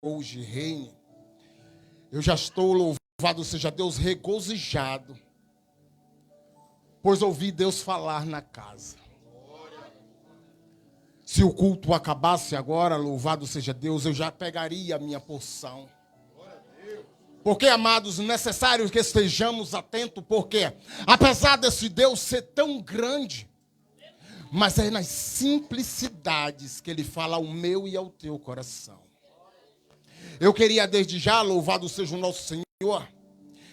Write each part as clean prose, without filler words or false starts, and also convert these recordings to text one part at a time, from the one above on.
hoje reine. Eu já estou, louvado seja Deus, regozijado, pois ouvi Deus falar na casa. Se o culto acabasse agora, louvado seja Deus, eu já pegaria a minha porção. Porque, amados, necessário que estejamos atentos, porque apesar desse Deus ser tão grande, mas é nas simplicidades que Ele fala ao meu e ao teu coração. Eu queria desde já, louvado seja o nosso Senhor,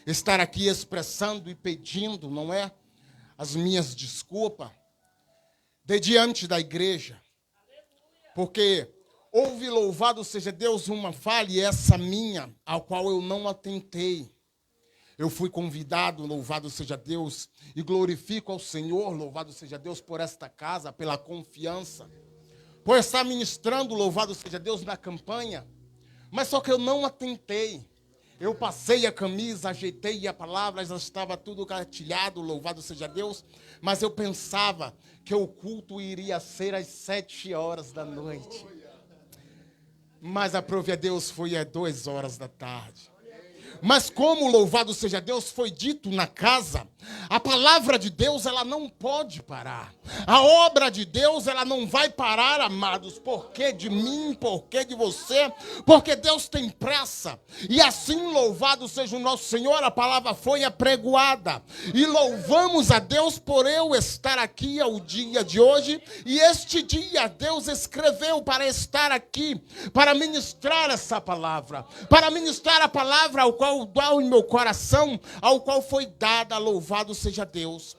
estar aqui expressando e pedindo, não é? As minhas desculpas, de diante da igreja. Porque houve, louvado seja Deus, uma falha, e essa minha, ao qual eu não atentei. Eu fui convidado, louvado seja Deus, e glorifico ao Senhor, louvado seja Deus, por esta casa, pela confiança, por estar ministrando, louvado seja Deus, na campanha. Mas só que eu não atentei. Eu passei a camisa, ajeitei a palavra, já estava tudo cartilhado, louvado seja Deus. Mas eu pensava que o culto iria ser às 7 horas da noite. Mas aprove a Deus, foi às 2 horas da tarde. Mas como, louvado seja Deus, foi dito na casa, a palavra de Deus, ela não pode parar. A obra de Deus, ela não vai parar, amados. Por que de mim? Por que de você? Porque Deus tem pressa. E assim, louvado seja o nosso Senhor, a palavra foi apregoada. E louvamos a Deus por eu estar aqui ao dia de hoje. E este dia Deus escreveu para estar aqui, para ministrar essa palavra. Para ministrar a palavra ao qual dá em meu coração, ao qual foi dada, louvado seja Deus.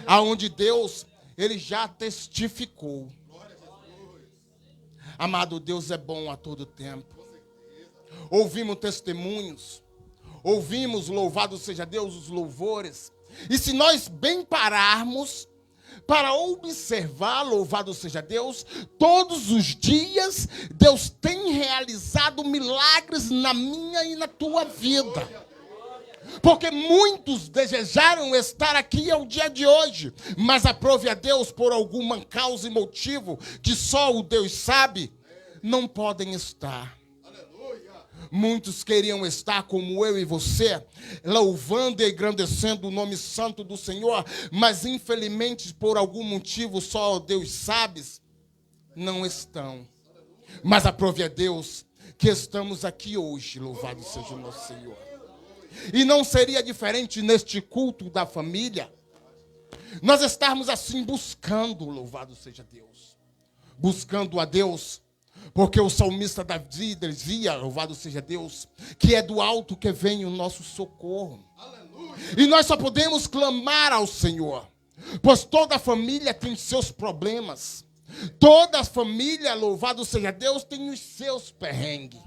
Aonde Deus, Ele já testificou. Amado, Deus é bom a todo tempo. Ouvimos testemunhos, ouvimos, louvado seja Deus, os louvores. E se nós bem pararmos para observar, louvado seja Deus, todos os dias Deus tem realizado milagres na minha e na tua vida. Porque muitos desejaram estar aqui ao dia de hoje, mas aprove a Deus por alguma causa e motivo que só o Deus sabe, não podem estar. Muitos queriam estar como eu e você, louvando e engrandecendo o nome santo do Senhor, mas infelizmente por algum motivo só Deus sabe, não estão. Mas aprove a Deus que estamos aqui hoje, louvado seja o nosso Senhor. E não seria diferente neste culto da família, nós estarmos assim buscando, louvado seja Deus, buscando a Deus. Porque o salmista Davi dizia, louvado seja Deus, que é do alto que vem o nosso socorro. Aleluia. E nós só podemos clamar ao Senhor, pois toda família tem seus problemas. Toda família, louvado seja Deus, tem os seus perrengues.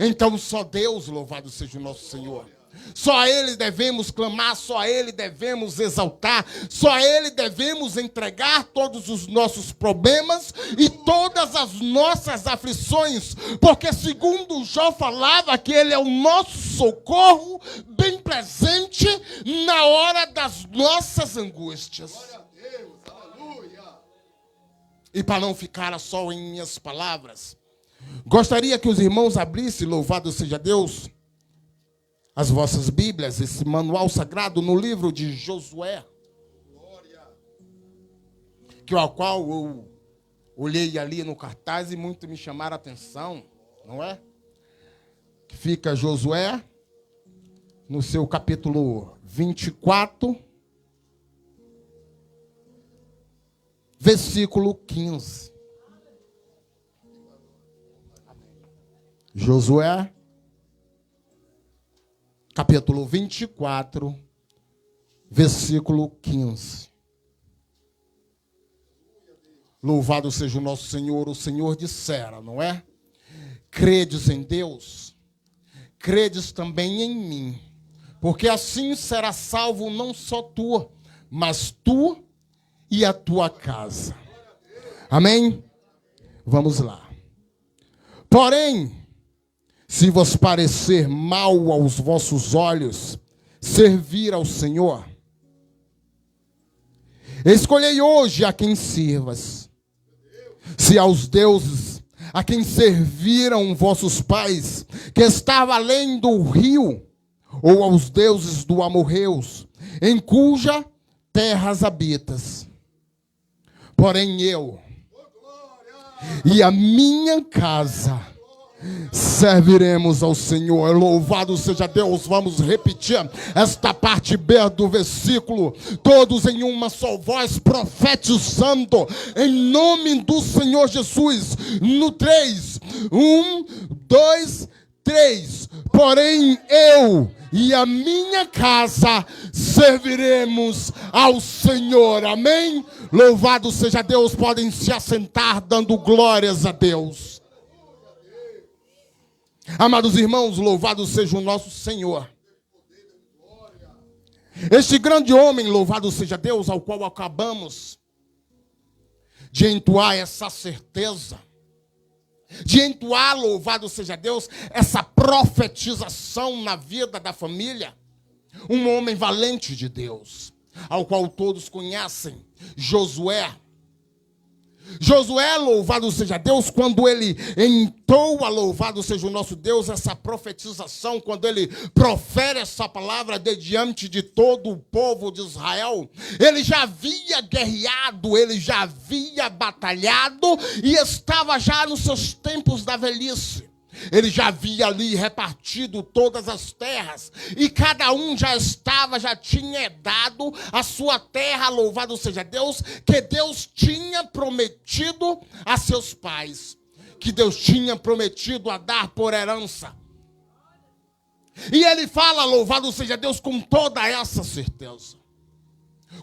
Então só Deus, louvado seja o nosso Senhor. Só a Ele devemos clamar, só a Ele devemos exaltar, só a Ele devemos entregar todos os nossos problemas e todas as nossas aflições, porque segundo Jó falava que Ele é o nosso socorro bem presente na hora das nossas angústias. E para não ficar só em minhas palavras, gostaria que os irmãos abrissem, louvado seja Deus, as vossas Bíblias, esse manual sagrado no livro de Josué, que ao qual eu olhei ali no cartaz e muito me chamaram a atenção, não é? Que fica Josué, no seu capítulo 24, versículo 15. Josué, capítulo 24, versículo 15. Louvado seja o nosso Senhor, o Senhor dissera, não é? Credes em Deus, credes também em mim, porque assim será salvo não só tu, mas tu e a tua casa. Amém? Vamos lá. Porém, se vos parecer mal aos vossos olhos servir ao Senhor, escolhei hoje a quem sirvas. Se aos deuses a quem serviram vossos pais, que estava além do rio, ou aos deuses do amorreus, em cuja terras habitas. Porém eu e a minha casa serviremos ao Senhor. Louvado seja Deus. Vamos repetir esta parte B do versículo, todos em uma só voz, profetizando em nome do Senhor Jesus. No 3, 1, 2, 3. Porém eu e a minha casa serviremos ao Senhor. Amém? Louvado seja Deus. Podem se assentar dando glórias a Deus. Amados irmãos, louvado seja o nosso Senhor. Este grande homem, louvado seja Deus, ao qual acabamos de entoar essa certeza, de entoar, louvado seja Deus, essa profetização na vida da família. Um homem valente de Deus, ao qual todos conhecem, Josué. Josué, louvado seja Deus, quando ele entoa, louvado seja o nosso Deus, essa profetização, quando ele profere essa palavra diante de todo o povo de Israel, ele já havia guerreado, ele já havia batalhado e estava já nos seus tempos da velhice. Ele já havia ali repartido todas as terras, e cada um já tinha dado a sua terra, louvado seja Deus, que Deus tinha prometido a seus pais, que Deus tinha prometido a dar por herança. E ele fala, louvado seja Deus, com toda essa certeza.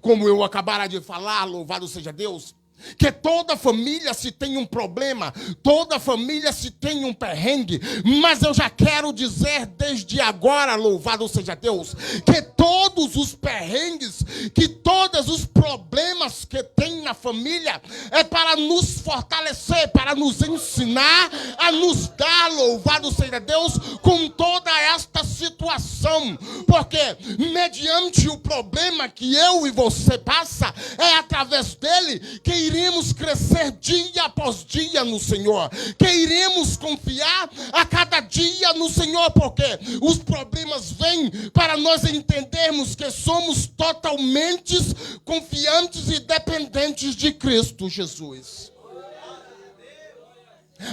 Como eu acabara de falar, louvado seja Deus, que toda família se tem um problema, toda família se tem um perrengue, mas eu já quero dizer desde agora, louvado seja Deus, que todos os perrengues, que todos os problemas que tem na família é para nos fortalecer, para nos ensinar a nos dar, louvado seja Deus, com toda esta situação, porque mediante o problema que eu e você passa, é através dele que iremos crescer dia após dia no Senhor, que iremos confiar a cada dia no Senhor, porque os problemas vêm para nós entendermos que somos totalmente confiantes e dependentes de Cristo Jesus.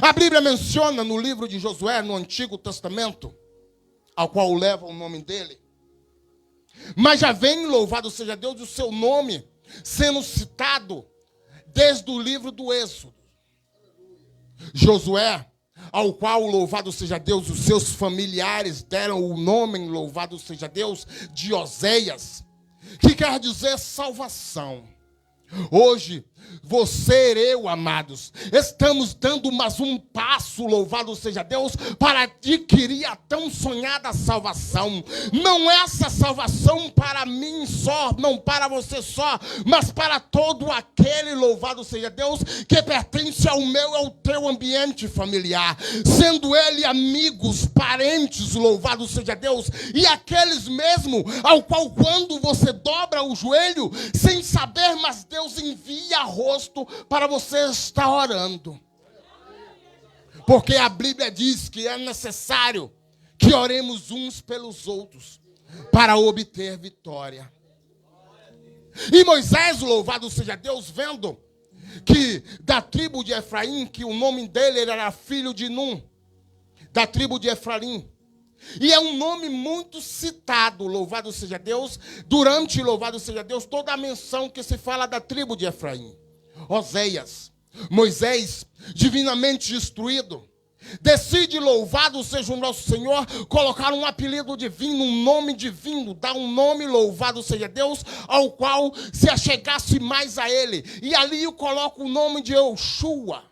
A Bíblia menciona no livro de Josué, no Antigo Testamento, ao qual leva o nome dele, mas já vem, louvado seja Deus, o seu nome sendo citado desde o livro do Êxodo. Josué, ao qual, louvado seja Deus, os seus familiares deram o nome, louvado seja Deus, de Oséias, que quer dizer salvação. Hoje, você e eu, amados, estamos dando mais um passo, louvado seja Deus, para adquirir a tão sonhada salvação. Não é essa salvação para mim só, não para você só, mas para todo aquele, louvado seja Deus, que pertence ao meu e ao teu ambiente familiar, sendo ele amigos, parentes, louvado seja Deus, e aqueles mesmo ao qual quando você dobra o joelho, sem saber, mas Deus envia rosto para você estar orando. Porque a Bíblia diz que é necessário que oremos uns pelos outros para obter vitória. E Moisés, louvado seja Deus, vendo que da tribo de Efraim, que o nome dele era filho de Num, da tribo de Efraim, e é um nome muito citado, louvado seja Deus, durante, louvado seja Deus, toda a menção que se fala da tribo de Efraim. Oséias, Moisés, divinamente instruído, decide, louvado seja o nosso Senhor, colocar um apelido divino, um nome divino, dar um nome, louvado seja Deus, ao qual se achegasse mais a ele. E ali eu coloco o nome de Yoshua,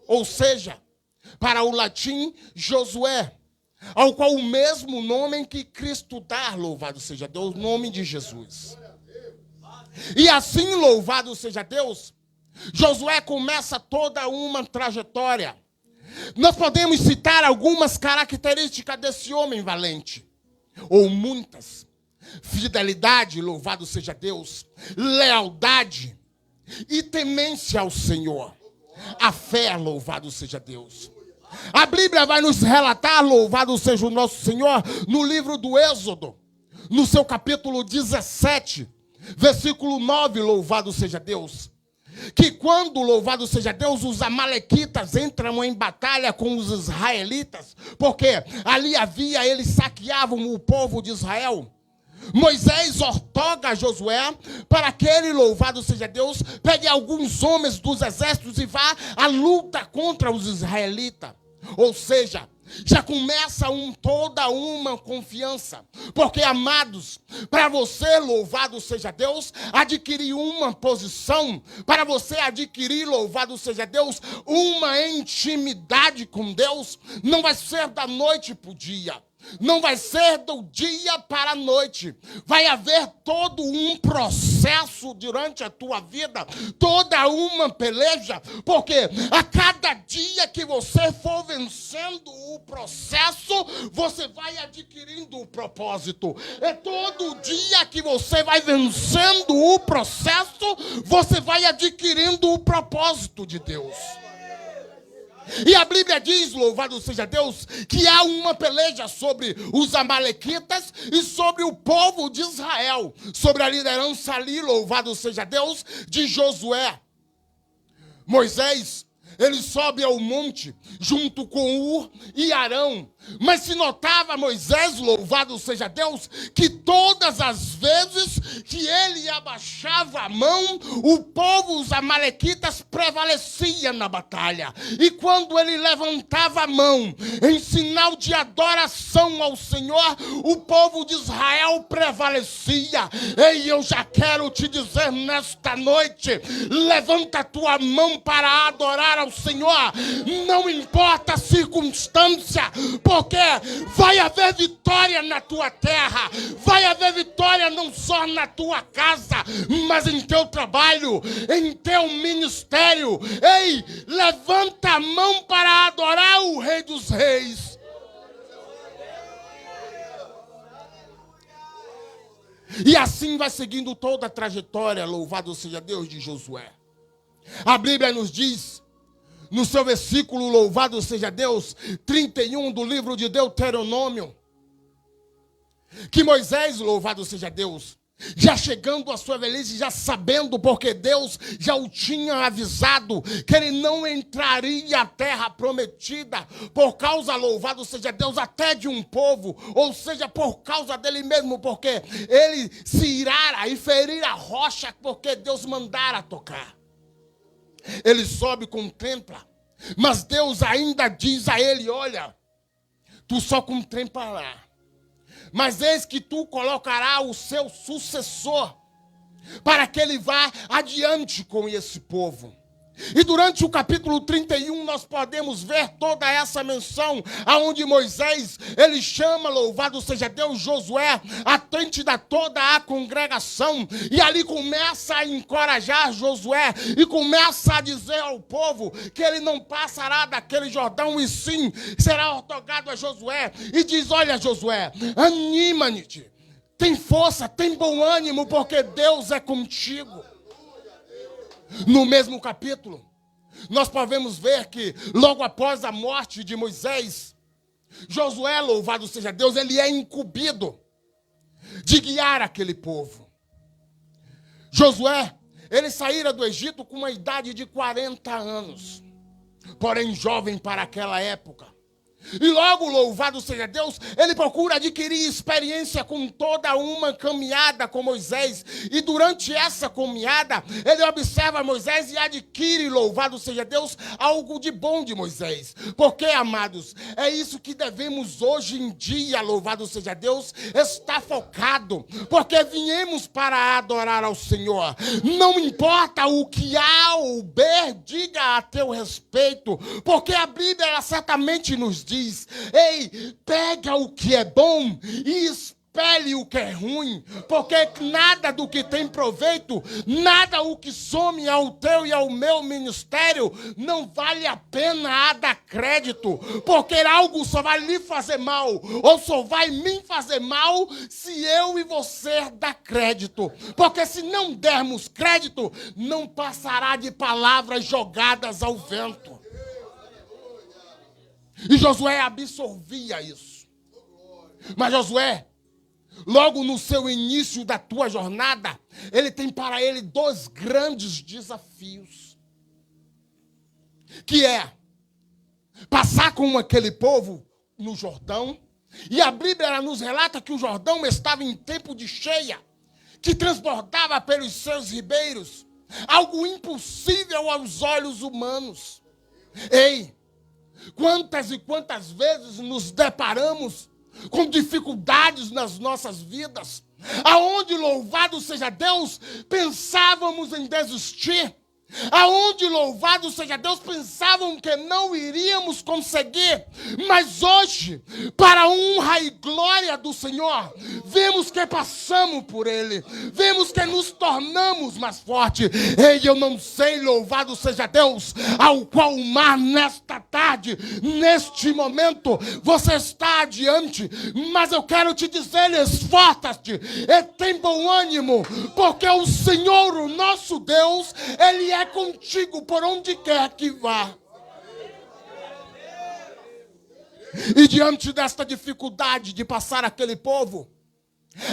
ou seja, para o latim, Josué, ao qual o mesmo nome que Cristo dá, louvado seja Deus, o nome de Jesus. E assim, louvado seja Deus, Josué começa toda uma trajetória. Nós podemos citar algumas características desse homem valente, ou muitas. Fidelidade, louvado seja Deus, lealdade e temência ao Senhor. A fé, louvado seja Deus. A Bíblia vai nos relatar, louvado seja o nosso Senhor, no livro do Êxodo, no seu capítulo 17, versículo 9, louvado seja Deus, que quando, louvado seja Deus, os amalequitas entram em batalha com os israelitas, porque ali eles saqueavam o povo de Israel, Moisés ortoga a Josué para que ele, louvado seja Deus, pegue alguns homens dos exércitos e vá à luta contra os israelitas. Ou seja, já começa toda uma confiança. Porque, amados, para você, louvado seja Deus, adquirir uma posição, para você adquirir, louvado seja Deus, uma intimidade com Deus, não vai ser da noite para o dia. Não vai ser do dia para a noite. Vai haver todo um processo durante a tua vida, toda uma peleja, porque a cada dia que você for vencendo o processo, você vai adquirindo o propósito. É todo dia que você vai vencendo o processo, você vai adquirindo o propósito de Deus. E a Bíblia diz, louvado seja Deus, que há uma peleja sobre os amalequitas e sobre o povo de Israel, sobre a liderança ali, louvado seja Deus, de Josué. Moisés, ele sobe ao monte junto com Ur e Arão. Mas se notava Moisés, louvado seja Deus, que todas as vezes que ele abaixava a mão, o povo, os amalequitas, prevalecia na batalha. E quando ele levantava a mão em sinal de adoração ao Senhor, o povo de Israel prevalecia. Ei, eu já quero te dizer nesta noite, levanta a tua mão para adorar ao Senhor, não importa a circunstância, porque vai haver vitória na tua terra, vai haver vitória não só na tua casa, mas em teu trabalho, em teu ministério. Ei, levanta a mão para adorar o Rei dos Reis. E assim vai seguindo toda a trajetória, louvado seja Deus, de Josué. A Bíblia nos diz, no seu versículo, louvado seja Deus, 31 do livro de Deuteronômio, que Moisés, louvado seja Deus, já chegando à sua velhice, já sabendo, porque Deus já o tinha avisado, que ele não entraria à terra prometida, por causa, louvado seja Deus, até de um povo, ou seja, por causa dele mesmo, porque ele se irara e ferir a rocha, porque Deus mandara tocar. Ele sobe, contempla, mas Deus ainda diz a ele, olha, tu só contemplarás, mas eis que tu colocarás o seu sucessor, para que ele vá adiante com esse povo. E durante o capítulo 31 nós podemos ver toda essa menção, aonde Moisés, ele chama, louvado seja Deus, Josué, atente da toda a congregação, e ali começa a encorajar Josué, e começa a dizer ao povo, que ele não passará daquele Jordão, e sim, será ortogado a Josué, e diz, olha Josué, anima-te, tem força, tem bom ânimo, porque Deus é contigo. No mesmo capítulo, nós podemos ver que logo após a morte de Moisés, Josué, louvado seja Deus, ele é incumbido de guiar aquele povo. Josué, ele saíra do Egito com uma idade de 40 anos, porém jovem para aquela época. E logo, louvado seja Deus, ele procura adquirir experiência com toda uma caminhada com Moisés. E durante essa caminhada, ele observa Moisés e adquire, louvado seja Deus, algo de bom de Moisés. Porque, amados, é isso que devemos hoje em dia, louvado seja Deus, estar focado. Porque viemos para adorar ao Senhor. Não importa o que A ou B diga a teu respeito, porque a Bíblia ela certamente nos diz, ei, pega o que é bom e Repele o que é ruim, porque nada do que tem proveito, nada o que some ao teu e ao meu ministério, não vale a pena a dar crédito, porque algo só vai lhe fazer mal, ou só vai me fazer mal, se eu e você dar crédito, porque se não dermos crédito, não passará de palavras jogadas ao vento. E Josué absorvia isso. Mas Josué, logo no seu início da tua jornada, ele tem para ele 2 grandes desafios. Que é passar com aquele povo no Jordão. E a Bíblia ela nos relata que o Jordão estava em tempo de cheia, que transbordava pelos seus ribeiros. Algo impossível aos olhos humanos. Ei, quantas e quantas vezes nos deparamos com dificuldades nas nossas vidas, aonde, louvado seja Deus, pensávamos em desistir, aonde, louvado seja Deus, pensavam que não iríamos conseguir, mas hoje, para a honra e glória do Senhor, vemos que passamos por Ele, vemos que nos tornamos mais fortes. E eu não sei, louvado seja Deus, ao qual o mar nesta tarde, neste momento, você está adiante, mas eu quero te dizer, esforça-te e tem bom ânimo, porque o Senhor, o nosso Deus, Ele é contigo por onde quer que vá. E diante desta dificuldade de passar aquele povo,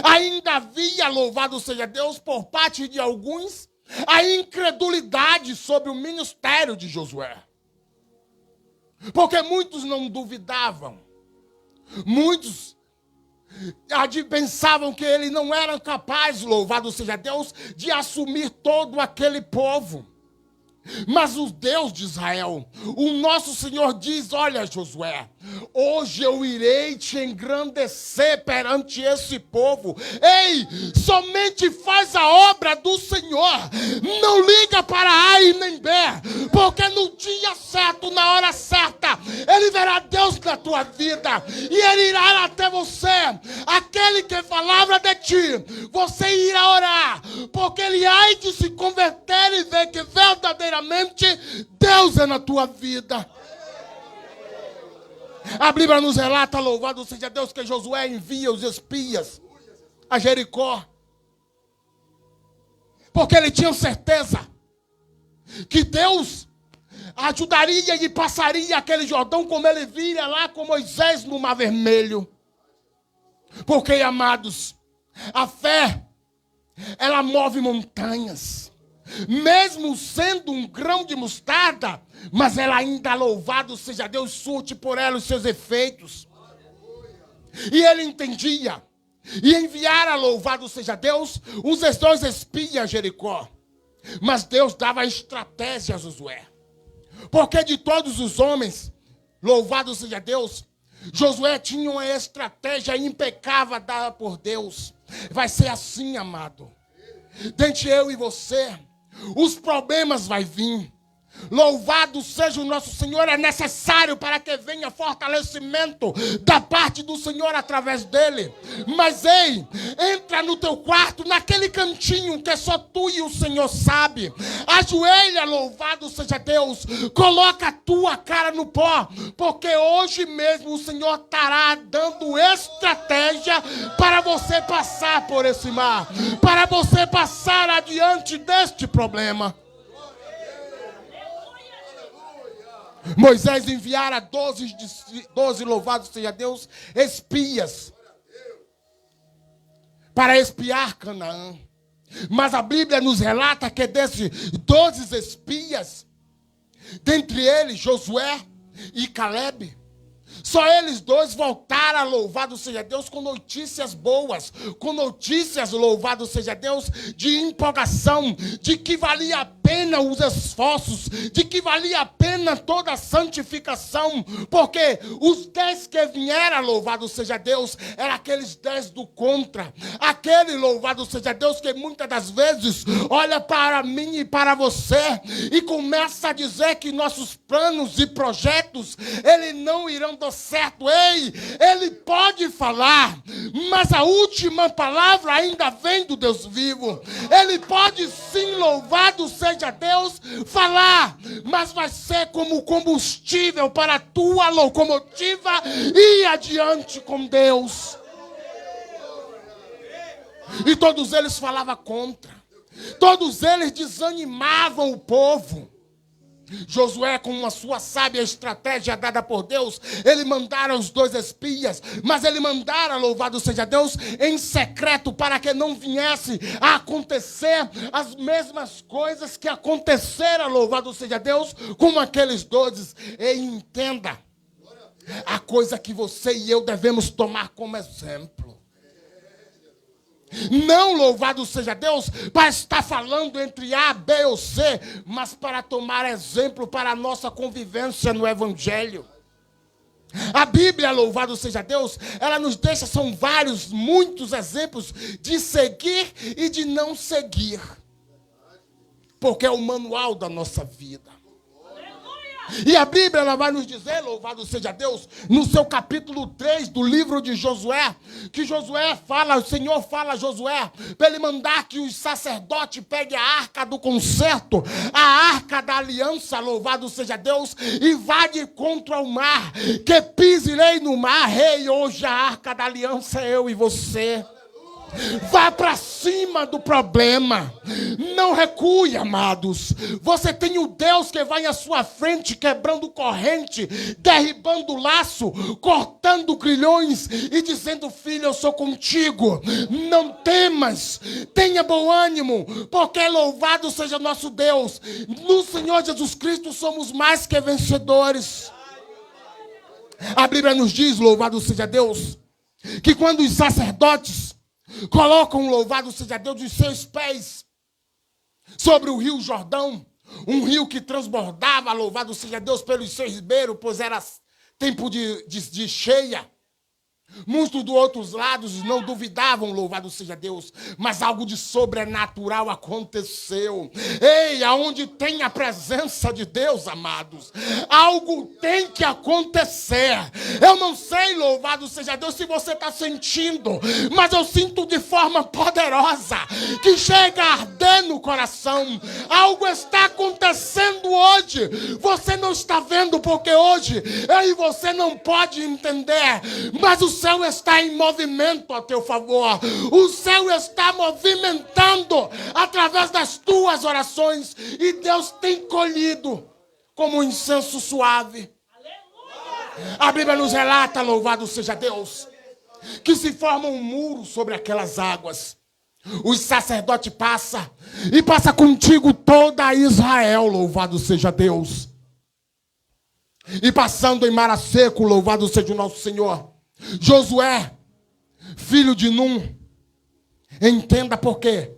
ainda havia, louvado seja Deus, por parte de alguns, a incredulidade sobre o ministério de Josué. Porque muitos não duvidavam, muitos pensavam que ele não era capaz, louvado seja Deus, de assumir todo aquele povo. Mas o Deus de Israel, o nosso Senhor diz, olha Josué, hoje eu irei te engrandecer perante esse povo. Ei, somente faz a obra do Senhor, não liga para A e nem B, porque no dia certo, na hora certa, Ele verá Deus na tua vida, e Ele irá até você, aquele que falava de ti, você irá orar, porque Ele há de se converter e ver que verdadeiramente Deus é na tua vida. A Bíblia nos relata, louvado seja Deus, que Josué envia os espias a Jericó, porque ele tinha certeza que Deus ajudaria e passaria aquele Jordão como ele vira lá com Moisés no Mar Vermelho. Porque, amados, a fé, ela move montanhas. Mesmo sendo um grão de mostarda, mas ela ainda, louvado seja Deus, surte por ela os seus efeitos. E ele entendia, e enviara, louvado seja Deus, os 2 espias a Jericó. Mas Deus dava estratégia a Josué, porque de todos os homens, louvado seja Deus, Josué tinha uma estratégia impecável dada por Deus. Vai ser assim, amado, dentre eu e você, os problemas vão vir. Louvado seja o nosso Senhor, é necessário para que venha fortalecimento da parte do Senhor através dele. Mas ei, entra no teu quarto, naquele cantinho que só tu e o Senhor sabe. Ajoelha, louvado seja Deus, coloca a tua cara no pó, porque hoje mesmo o Senhor estará dando estratégia para você passar por esse mar, para você passar adiante deste problema. Moisés enviara 12, louvado seja Deus, espias para espiar Canaã. Mas a Bíblia nos relata que desses 12 espias, dentre eles Josué e Calebe, só eles 2 voltaram, louvado seja Deus, com notícias boas, com notícias, louvado seja Deus, de empolgação, de que valia a pena os esforços, de que valia a pena toda a santificação, porque os 10 que vieram, louvado seja Deus, eram aqueles 10 do contra, aquele, louvado seja Deus, que muitas das vezes olha para mim e para você, e começa a dizer que nossos planos e projetos, eles não irão dar tô certo. Ei, ele pode falar, mas a última palavra ainda vem do Deus vivo. Ele pode sim, louvado seja Deus, falar, mas vai ser como combustível para a tua locomotiva ir adiante com Deus. E todos eles falavam contra. Todos eles desanimavam o povo. Josué, com a sua sábia estratégia dada por Deus, ele mandara os 2 espias, mas ele mandara, louvado seja Deus, em secreto, para que não viesse a acontecer as mesmas coisas que aconteceram, louvado seja Deus, com aqueles 12. E entenda, a coisa que você e eu devemos tomar como exemplo. Não, louvado seja Deus, para estar falando entre A, B ou C, mas para tomar exemplo para a nossa convivência no Evangelho. A Bíblia, louvado seja Deus, ela nos deixa, são vários, muitos exemplos de seguir e de não seguir. Porque é o manual da nossa vida. E a Bíblia ela vai nos dizer, louvado seja Deus, no seu capítulo 3 do livro de Josué, que Josué fala, o Senhor fala a Josué, para ele mandar que os sacerdotes peguem a arca do concerto, a arca da aliança, louvado seja Deus, e vá de contra o mar, que pisirei no mar, rei, hoje a arca da aliança é eu e você. Vá para cima do problema. Não recue, amados. Você tem o Deus que vai à sua frente, quebrando corrente, derribando laço, cortando grilhões e dizendo: filho, eu sou contigo. Não temas, tenha bom ânimo, porque louvado seja nosso Deus. No Senhor Jesus Cristo somos mais que vencedores. A Bíblia nos diz, louvado seja Deus, que quando os sacerdotes colocam, louvado seja Deus, os seus pés sobre o rio Jordão, um rio que transbordava, louvado seja Deus, pelos seus ribeiros, pois era tempo de cheia. Muitos dos outros lados não duvidavam, louvado seja Deus, mas algo de sobrenatural aconteceu. Ei, aonde tem a presença de Deus, amados, algo tem que acontecer. Eu não sei, louvado seja Deus, se você está sentindo, mas eu sinto de forma poderosa, que chega a arder no coração. Algo está acontecendo hoje. Você não está vendo, porque hoje eu e você não pode entender, mas o céu está em movimento a teu favor. O céu está movimentando através das tuas orações. E Deus tem colhido como um incenso suave. A Bíblia nos relata, louvado seja Deus, que se forma um muro sobre aquelas águas. Os sacerdotes passam e passa contigo toda Israel, louvado seja Deus. E passando em Mar Seco, louvado seja o nosso Senhor, Josué, filho de Num, entenda por quê.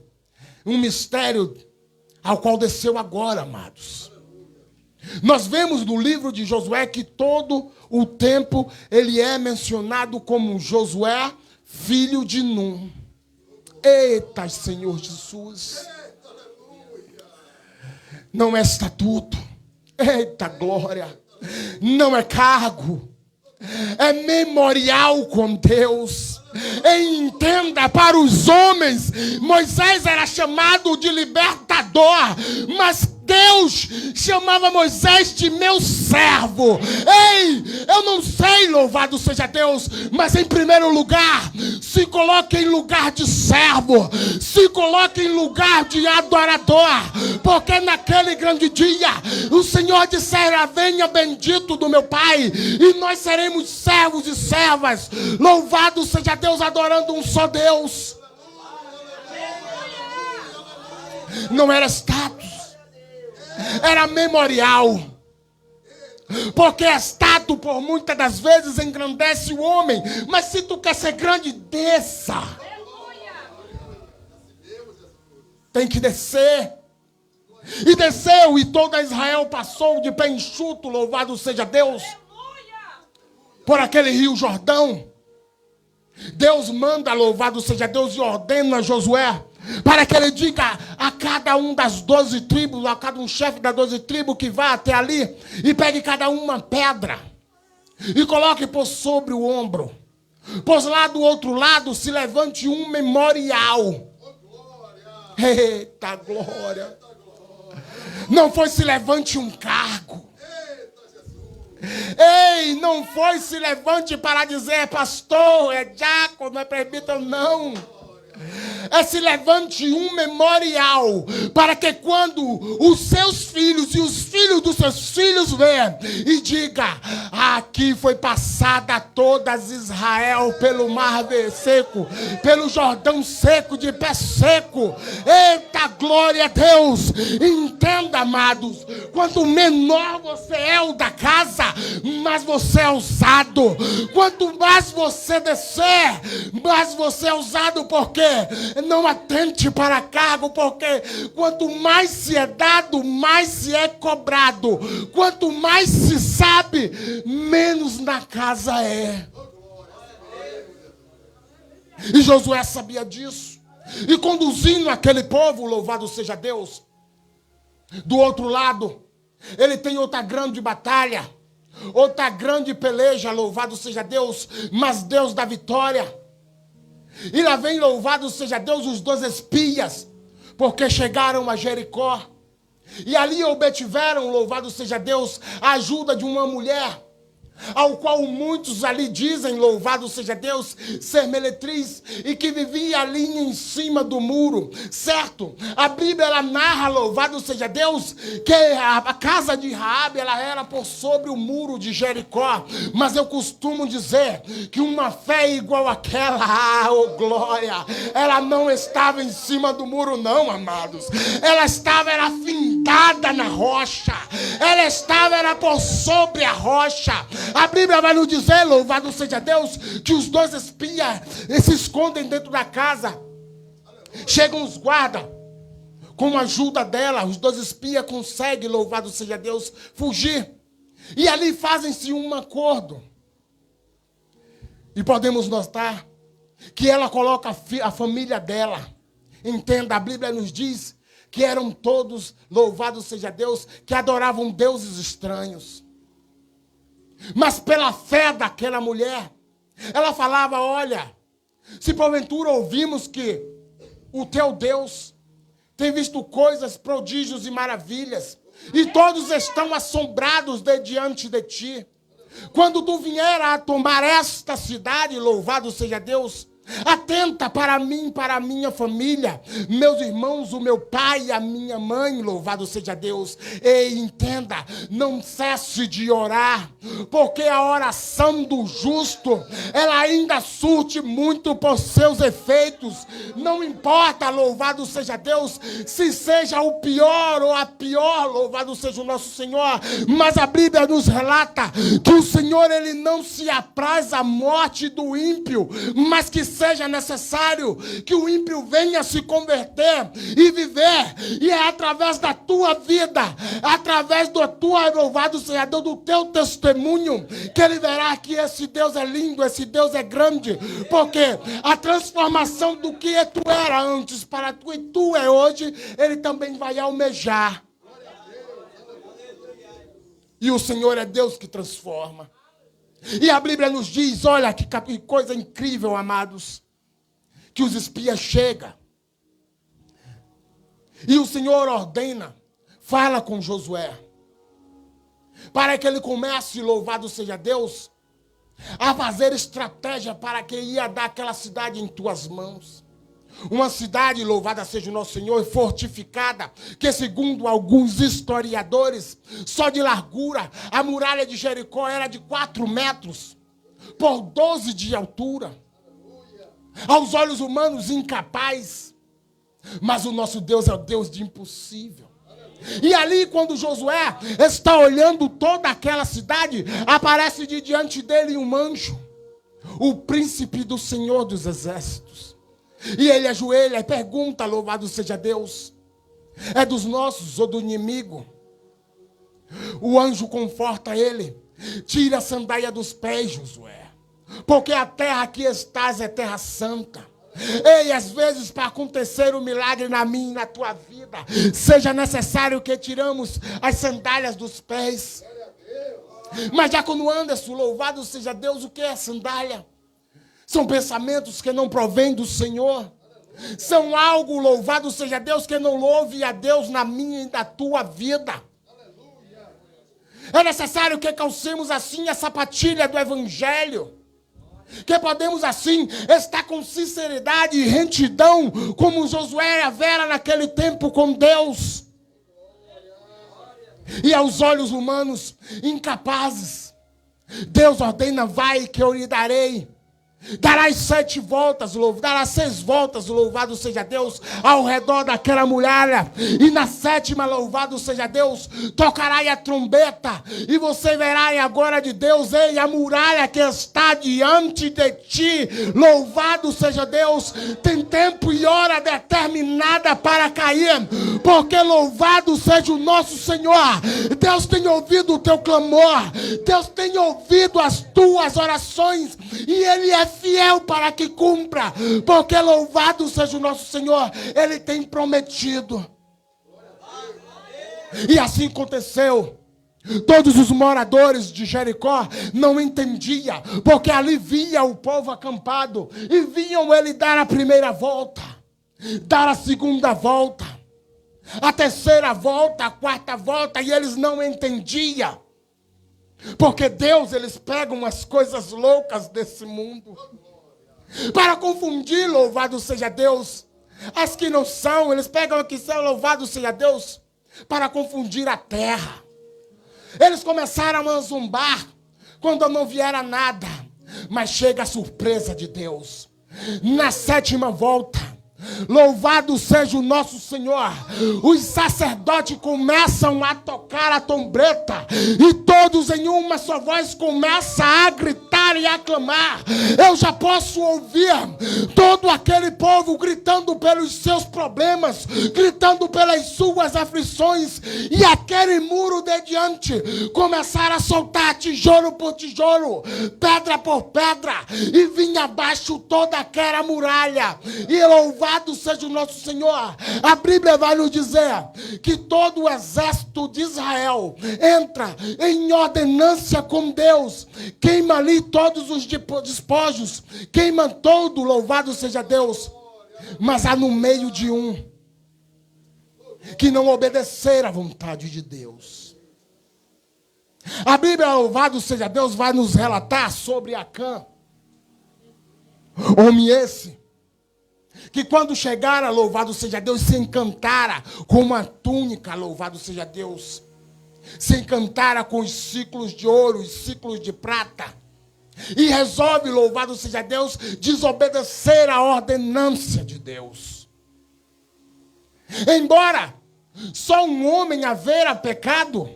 Um mistério ao qual desceu agora, amados. Nós vemos no livro de Josué que todo o tempo ele é mencionado como Josué, filho de Num. Eita, Senhor Jesus. Não é estatuto. Eita, glória. Não é cargo. É memorial com Deus. E entenda, para os homens, Moisés era chamado de libertador, mas Deus chamava Moisés de meu servo. Ei, eu não sei, louvado seja Deus, mas em primeiro lugar, se coloque em lugar de servo, se coloque em lugar de adorador, porque naquele grande dia o Senhor disserá: venha bendito do meu Pai, e nós seremos servos e servas. Louvado seja Deus, adorando um só Deus. Não era status, era memorial. Porque status, por muitas das vezes, engrandece o homem. Mas se tu quer ser grande, desça. Tem que descer. E desceu, e toda Israel passou de pé enxuto, louvado seja Deus, por aquele rio Jordão. Deus manda, louvado seja Deus, e ordena a Josué para que ele diga a cada um das 12 tribos, a cada um chefe das 12 tribos, que vá até ali e pegue cada uma pedra. e coloque por sobre o ombro. Pois lá do outro lado se levante um memorial. Eita glória! Não foi se levante um cargo. Ei, não foi se levante para dizer pastor, é diácono, é presbítero, não. É se levante um memorial para que quando os seus filhos e os filhos dos seus filhos venham e diga: aqui foi passada todas Israel pelo mar seco, pelo Jordão seco, de pé seco. Eita glória a Deus! Entenda, amados, quanto menor você é o da casa, mais você é usado. Quanto mais você descer, mais você é usado, porque não atente para cargo, porque quanto mais se é dado, mais se é cobrado. Quanto mais se sabe, menos na casa é. E Josué sabia disso. E conduzindo aquele povo, louvado seja Deus, do outro lado, ele tem outra grande batalha, outra grande peleja, louvado seja Deus, mas Deus dá vitória. E lá vem, louvado seja Deus, os 2 espias, porque chegaram a Jericó. E ali obtiveram, louvado seja Deus, a ajuda de uma mulher, ao qual muitos ali dizem, louvado seja Deus, ser meretriz, e que vivia ali em cima do muro, certo? A Bíblia, ela narra, louvado seja Deus, que a casa de Raabe, ela era por sobre o muro de Jericó. Mas eu costumo dizer que uma fé igual àquela, oh glória, ela não estava em cima do muro não, amados. Ela estava, era findada na rocha. Ela estava, era por sobre a rocha. A Bíblia vai nos dizer, louvado seja Deus, que os 2 espias se escondem dentro da casa. Chegam os guardas, com a ajuda dela, os 2 espias conseguem, louvado seja Deus, fugir. E ali fazem-se um acordo. E podemos notar que ela coloca a família dela. Entenda, a Bíblia nos diz que eram todos, louvado seja Deus, que adoravam deuses estranhos. Mas pela fé daquela mulher, ela falava: olha, se porventura ouvimos que o teu Deus tem visto coisas, prodígios e maravilhas, e todos estão assombrados diante de ti, quando tu vier a tomar esta cidade, louvado seja Deus, atenta para mim, para a minha família, meus irmãos, o meu pai e a minha mãe, louvado seja Deus. E entenda, não cesse de orar, porque a oração do justo, ela ainda surte muito por seus efeitos. Não importa, louvado seja Deus, se seja o pior ou a pior, louvado seja o nosso Senhor, mas a Bíblia nos relata que o Senhor, ele não se apraz à morte do ímpio, mas que seja necessário que o ímpio venha se converter e viver, e é através da tua vida, através do tua, louvado seja Deus, do teu testemunho, que ele verá que esse Deus é lindo, esse Deus é grande, porque a transformação do que tu era antes para tu e tu é hoje, ele também vai almejar. E o Senhor é Deus que transforma. E a Bíblia nos diz, olha que coisa incrível, amados, que os espias chegam. E o Senhor ordena, fala com Josué, para que ele comece, louvado seja Deus, a fazer estratégia para que ia dar aquela cidade em tuas mãos. Uma cidade, louvada seja o nosso Senhor, fortificada, que segundo alguns historiadores, só de largura, a muralha de Jericó era de 4 metros, por 12 de altura. Aos olhos humanos, incapaz. Mas o nosso Deus é o Deus de impossível. E ali, quando Josué está olhando toda aquela cidade, aparece de diante dele um anjo, o príncipe do Senhor dos Exércitos. E ele ajoelha e pergunta, louvado seja Deus, é dos nossos ou do inimigo? O anjo conforta ele, tira a sandália dos pés, Josué, porque a terra que estás é terra santa. Ei, às vezes para acontecer um milagre na minha e na tua vida, seja necessário que tiramos as sandálias dos pés. Mas Diácono Anderson, louvado seja Deus, o que é sandália? São pensamentos que não provêm do Senhor. São algo, louvado seja Deus, que não louve a Deus na minha e na tua vida. É necessário que calcemos assim a sapatilha do Evangelho. Que podemos assim estar com sinceridade e retidão, como Josué era naquele tempo com Deus. E aos olhos humanos, incapazes, Deus ordena, vai que eu lhe darei. Darás 7 voltas, darás 6 voltas, louvado seja Deus, ao redor daquela muralha. E na 7ª, louvado seja Deus, tocará a trombeta. E você verá a glória de Deus, ei, a muralha que está diante de ti. Louvado seja Deus, tem tempo e hora determinada para cair. Porque louvado seja o nosso Senhor. Deus tem ouvido o teu clamor. Deus tem ouvido as tuas orações. E Ele é fiel para que cumpra, porque louvado seja o nosso Senhor, Ele tem prometido. E assim aconteceu. Todos os moradores de Jericó não entendiam, porque ali via o povo acampado, e viam ele dar a primeira volta, dar a segunda volta, a terceira volta, a quarta volta, e eles não entendiam. Porque Deus, eles pegam as coisas loucas desse mundo para confundir, louvado seja Deus, as que não são. Eles pegam aqui, são, louvado seja Deus, para confundir a terra. Eles começaram a zombar quando não viera nada. Mas chega a surpresa de Deus. Na 7ª volta, louvado seja o nosso Senhor, os sacerdotes começam a tocar a trombeta, e todos em uma só voz começam a gritar e a clamar. Eu já posso ouvir todo aquele povo gritando pelos seus problemas, gritando pelas suas aflições, e aquele muro de diante começar a soltar tijolo por tijolo, pedra por pedra, e vinha abaixo toda aquela muralha. E louvado seja o nosso Senhor, a Bíblia vai nos dizer que todo o exército de Israel entra em ordenância com Deus, queima ali todos os despojos, queima todo, louvado seja Deus. Mas há no meio de um que não obedecer à vontade de Deus. A Bíblia, louvado seja Deus, vai nos relatar sobre Acã, homem esse, que quando chegara, louvado seja Deus, se encantara com uma túnica, louvado seja Deus, se encantara com os ciclos de ouro, os ciclos de prata, e resolve, louvado seja Deus, desobedecer a ordenância de Deus. Embora só um homem havera pecado,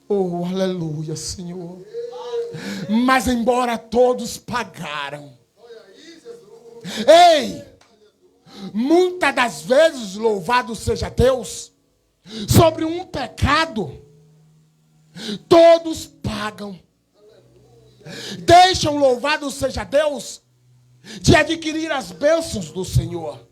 oh, aleluia, Senhor, mas embora todos pagaram. Ei, muitas das vezes, louvado seja Deus, sobre um pecado, todos pagam. Deixam, louvado seja Deus, de adquirir as bênçãos do Senhor.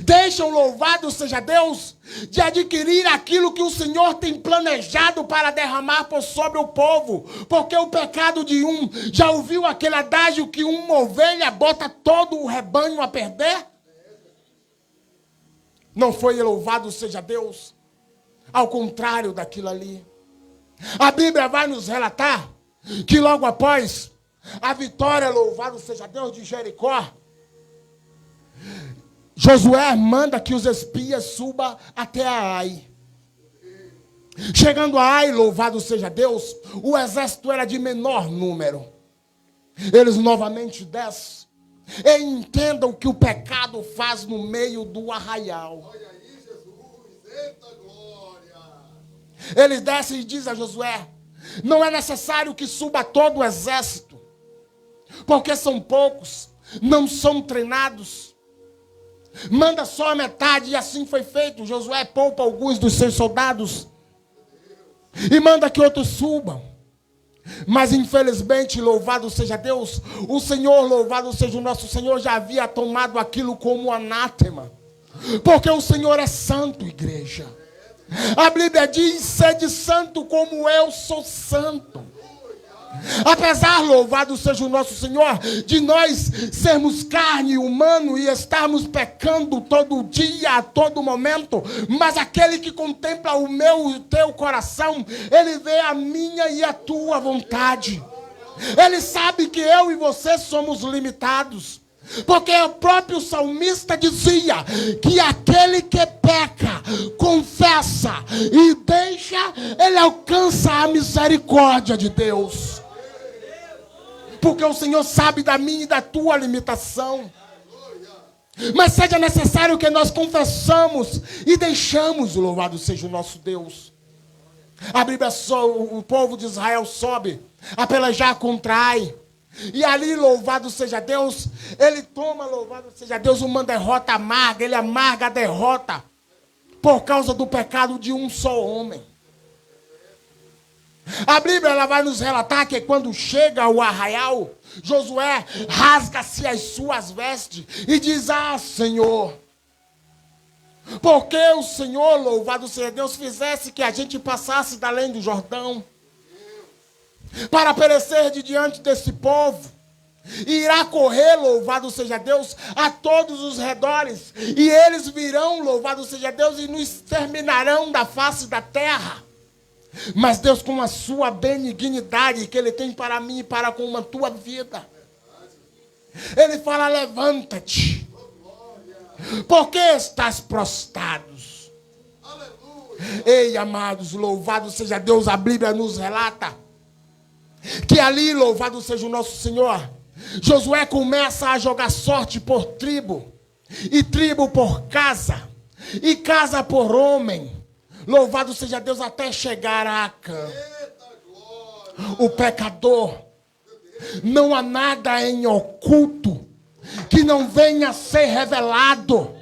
Deixam, louvado seja Deus, de adquirir aquilo que o Senhor tem planejado para derramar por sobre o povo. Porque o pecado de um, já ouviu aquele adágio que uma ovelha bota todo o rebanho a perder? Não foi, louvado seja Deus, ao contrário daquilo ali. A Bíblia vai nos relatar que logo após a vitória, louvado seja Deus, de Jericó, Josué manda que os espias subam até a Ai. Chegando a Ai, louvado seja Deus, o exército era de menor número. Eles novamente descem e entendam que o pecado faz no meio do arraial. Olha aí, Jesus, eita glória. Eles descem e dizem a Josué, não é necessário que suba todo o exército, porque são poucos, não são treinados. Manda só a metade, e assim foi feito. Josué poupa alguns dos seus soldados e manda que outros subam. Mas infelizmente, louvado seja Deus, o Senhor, louvado seja o nosso Senhor, já havia tomado aquilo como anátema. Porque o Senhor é santo, igreja. A Bíblia diz: sede santo como eu sou santo. Apesar, louvado seja o nosso Senhor, de nós sermos carne humana e estarmos pecando todo dia, a todo momento, mas aquele que contempla o meu e o teu coração, ele vê a minha e a tua vontade. Ele sabe que eu e você somos limitados. Porque o próprio salmista dizia que aquele que peca, confessa e deixa, ele alcança a misericórdia de Deus. Porque o Senhor sabe da minha e da tua limitação. Mas seja necessário que nós confessamos e deixamos, louvado seja o nosso Deus. A Bíblia, o povo de Israel sobe a pelejar contra Ai. E ali, louvado seja Deus, ele toma, louvado seja Deus, uma derrota amarga. Ele amarga a derrota por causa do pecado de um só homem. A Bíblia ela vai nos relatar que quando chega o arraial, Josué rasga-se as suas vestes e diz: ah, Senhor, porque o Senhor, louvado seja Deus, fizesse que a gente passasse da além do Jordão para perecer de diante desse povo, e irá correr, louvado seja Deus, a todos os redores, e eles virão, louvado seja Deus, e nos exterminarão da face da terra. Mas Deus, com a sua benignidade que Ele tem para mim e para com a tua vida, Ele fala: levanta-te, porque estás prostrados. Ei, amados, louvado seja Deus, a Bíblia nos relata que ali, louvado seja o nosso Senhor, Josué começa a jogar sorte por tribo, e tribo por casa, e casa por homem. Louvado seja Deus, até chegar a Acã. O pecador, não há nada em oculto que não venha a ser revelado.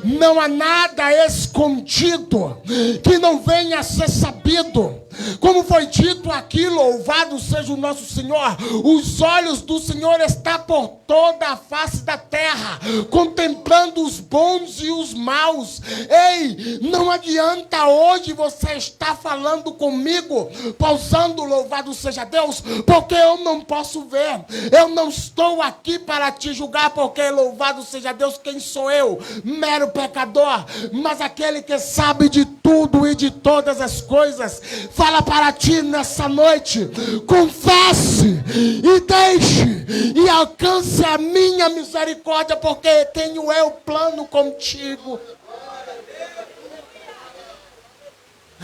Não há nada escondido que não venha a ser sabido. Como foi dito aqui, louvado seja o nosso Senhor, os olhos do Senhor estão por toda a face da terra, contemplando os bons e os maus. Ei, não adianta hoje você estar falando comigo, pausando, louvado seja Deus, porque eu não posso ver. Eu não estou aqui para te julgar, porque louvado seja Deus, quem sou eu? Mero pecador, mas aquele que sabe de tudo e de todas as coisas, fala para ti nessa noite: confesse e deixe e alcance a minha misericórdia, porque tenho eu plano contigo.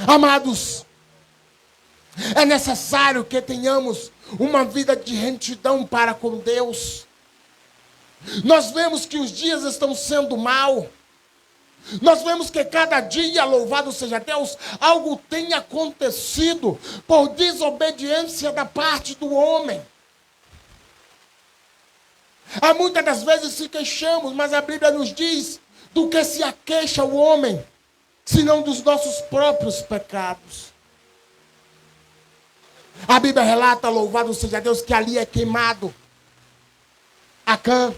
Amados, é necessário que tenhamos uma vida de retidão para com Deus. Nós vemos que os dias estão sendo maus. Nós vemos que cada dia, louvado seja Deus, algo tem acontecido por desobediência da parte do homem. Há muitas das vezes se queixamos, mas a Bíblia nos diz do que se aqueixa o homem, senão dos nossos próprios pecados. A Bíblia relata, louvado seja Deus, que ali é queimado Acã.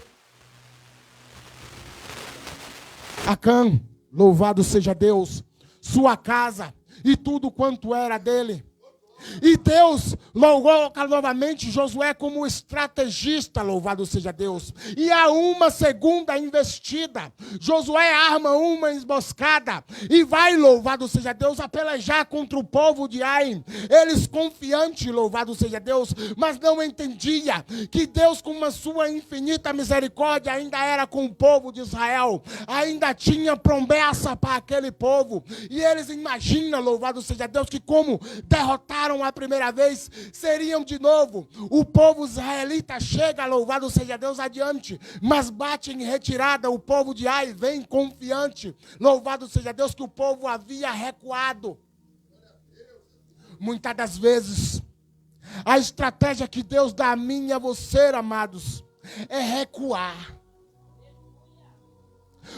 Acã, louvado seja Deus, sua casa e tudo quanto era dele. E Deus louvou novamente Josué como estrategista, louvado seja Deus. E há uma segunda investida. Josué arma uma emboscada e vai, louvado seja Deus, a pelejar contra o povo de Ai. Eles confiantes, louvado seja Deus, mas não entendia que Deus, com a sua infinita misericórdia, ainda era com o povo de Israel. Ainda tinha promessa para aquele povo. E eles imaginam, louvado seja Deus, que como derrotaram a primeira vez, seriam de novo. O povo israelita chega, louvado seja Deus, adiante, mas bate em retirada. O povo de Ai vem confiante, louvado seja Deus, que o povo havia recuado. Muitas das vezes, a estratégia que Deus dá a mim e a você, amados, é recuar.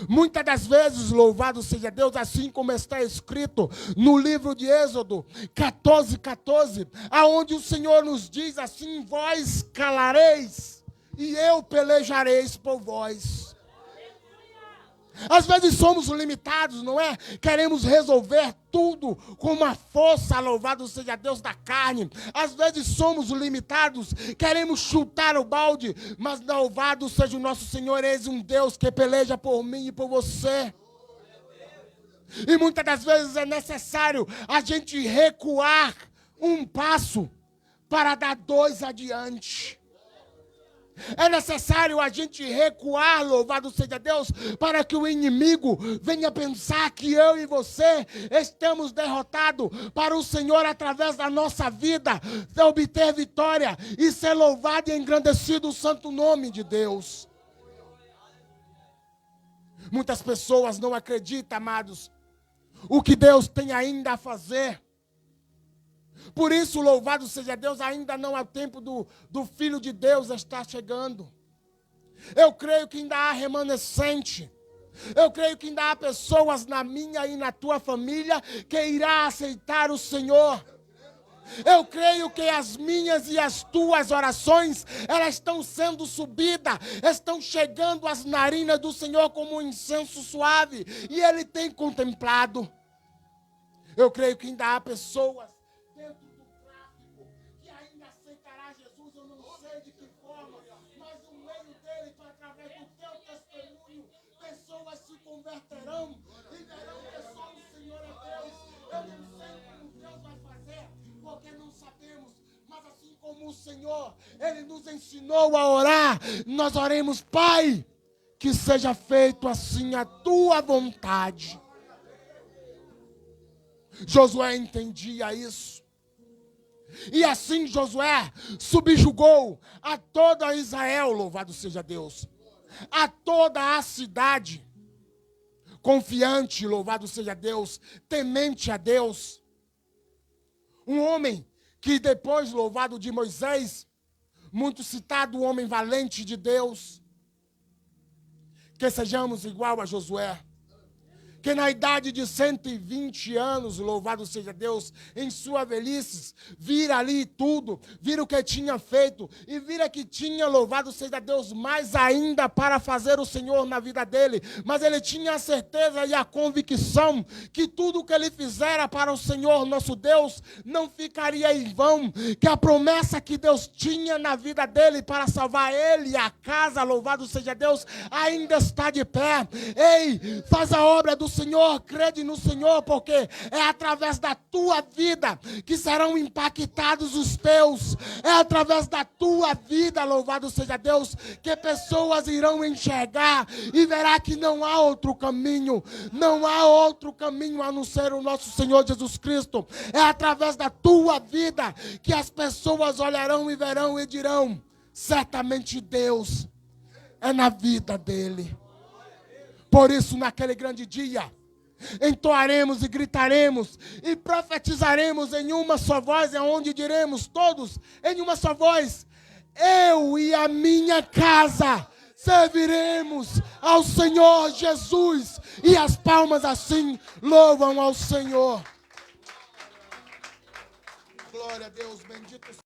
Muitas das vezes, louvado seja Deus, assim como está escrito no livro de Êxodo 14:14, aonde o Senhor nos diz assim: vós calareis e eu pelejareis por vós. Às vezes somos limitados, não é? Queremos resolver tudo com uma força, louvado seja Deus, da carne. Às vezes somos limitados, queremos chutar o balde, mas louvado seja o nosso Senhor, eis um Deus que peleja por mim e por você. E muitas das vezes é necessário a gente recuar um passo para dar 2 adiante. É necessário a gente recuar, louvado seja Deus, para que o inimigo venha pensar que eu e você estamos derrotados, para o Senhor, através da nossa vida, obter vitória e ser louvado e engrandecido o santo nome de Deus. Muitas pessoas não acreditam, amados, o que Deus tem ainda a fazer. Por isso, louvado seja Deus, ainda não há tempo do Filho de Deus estar chegando. Eu creio que ainda há remanescente. Eu creio que ainda há pessoas na minha e na tua família que irá aceitar o Senhor. Eu creio que as minhas e as tuas orações, elas estão sendo subidas, estão chegando às narinas do Senhor como um incenso suave. E Ele tem contemplado. Eu creio que ainda há pessoas dentro do tráfico que ainda aceitará Jesus, eu não sei de que forma, mas no meio dele, através do teu testemunho, pessoas se converterão e verão que só o Senhor é Deus. Eu não sei como Deus vai fazer, porque não sabemos, mas assim como o Senhor, Ele nos ensinou a orar, nós oremos: Pai, que seja feito assim a tua vontade. Josué entendia isso. E assim Josué subjugou a toda Israel, louvado seja Deus, a toda a cidade, confiante, louvado seja Deus, temente a Deus. Um homem que depois, louvado de Moisés, muito citado, um homem valente de Deus, que sejamos igual a Josué. Que na idade de 120 anos, louvado seja Deus, em sua velhice, vira ali tudo, vira o que tinha feito, e vira que tinha, louvado seja Deus, mais ainda para fazer o Senhor na vida dele. Mas ele tinha a certeza e a convicção que tudo o que ele fizera para o Senhor nosso Deus não ficaria em vão, que a promessa que Deus tinha na vida dele para salvar ele e a casa, louvado seja Deus, ainda está de pé. Ei, faz a obra do Senhor, crede no Senhor, porque é através da tua vida que serão impactados os teus. É através da tua vida, louvado seja Deus, que pessoas irão enxergar e verá que não há outro caminho. Não há outro caminho a não ser o nosso Senhor Jesus Cristo. É através da tua vida que as pessoas olharão e verão e dirão: certamente Deus é na vida dele. Por isso, naquele grande dia, entoaremos e gritaremos e profetizaremos em uma só voz, é onde diremos todos em uma só voz: eu e a minha casa serviremos ao Senhor Jesus. E as palmas assim louvam ao Senhor. Glória a Deus, bendito